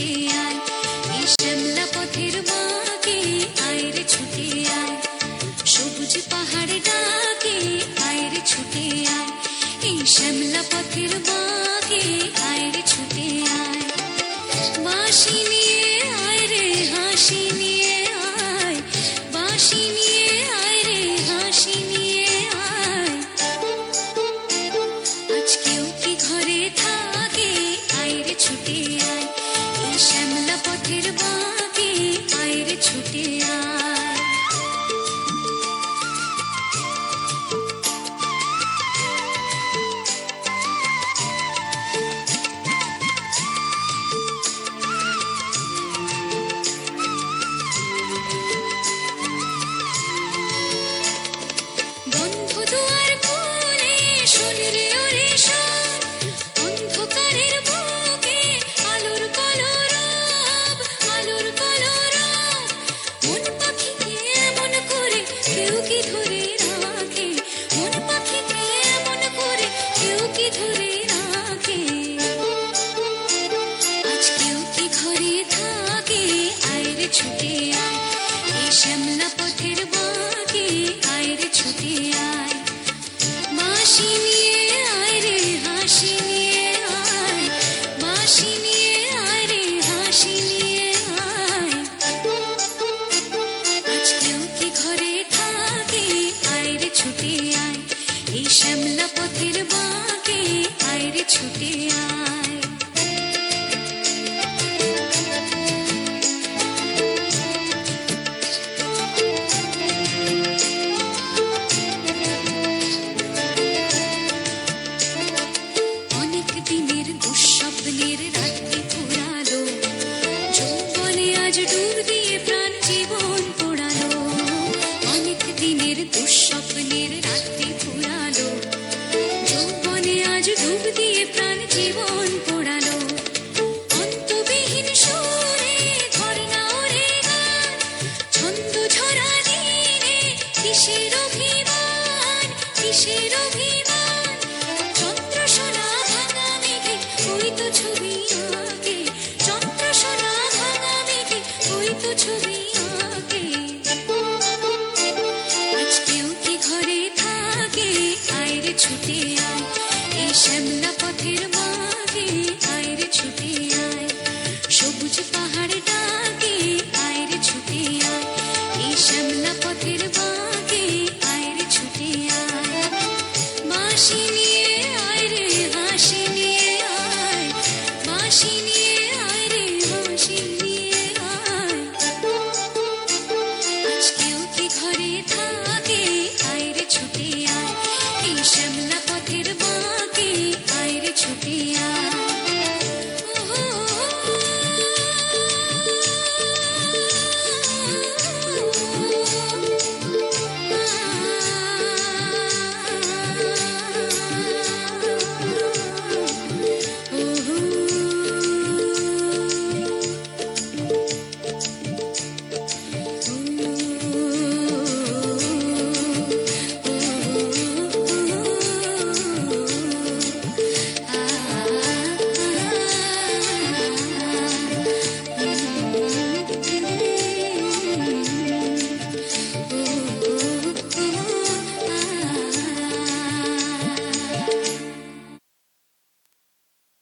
ছুটে আয়, এই শ্যামলা পথের বাঁকে আয় রে ছুটে আয়, সবুজ পাহাড়ে ডাকে আয় রে ছুটে আয়, এই শ্যামলা পথের বাঁকে আয় রে ছুটে আয়। বাঁশি নিয়ে আয় রে হাসি নিয়ে আয়, বাঁশি নিয়ে আয় রে হাসি নিয়ে আয়, আজকেও কি ঘরে থাকে আয় রে ছুটে আয়, এই শ্যামলা পথের বাঁকে আয় রে ছুটে আয়। বন্ধ দুয়ার খুলে শোন রে ওরে শোন, অন্ধকারের বুকে আলোর কলরব, আলোর কলরব। মন পাখিকে এমন করে কেউ কি ধরে রাখে, মন পাখিকে এমন করে কেউ কি ধরে রাখে, আজকেও কি ঘরে থাকে আয় রে ছুটে আয়, এই শ্যামলা পথের বাঁকে আয় রে ছুটে আয়। বাঁশি নিয়ে আয় রে হাসি নিয়ে আয়, বাঁশি নিয়ে আয় রে হাসি নিয়ে আয়, আজকেও কি ঘরে থাকে আয় রে ছুটে আয়, এই শ্যামলা পথের বাঁকে আয় রে ছুটে আয়। অনেক দিনের দুঃস্বপ্নের রাত্রি ফুরালো, যৌবনে আজ ডুব দিয়ে প্রাণ জীবন পোড়ালো, অনেক দিনের দুঃস্বপ্নের রাত্রি ফুরালো, যৌবনে আজ ডুব দিয়ে প্রাণ জীবন পোড়ালো। অন্তবিহীন সুরে ঘর না ওরে গান, ছন্দ ঝরা দিনে কিসের অভিমান, কিসের অভিমান, চন্দ্র সোনা ভাঙা মেঘে ওই তো ছবি আঁকে।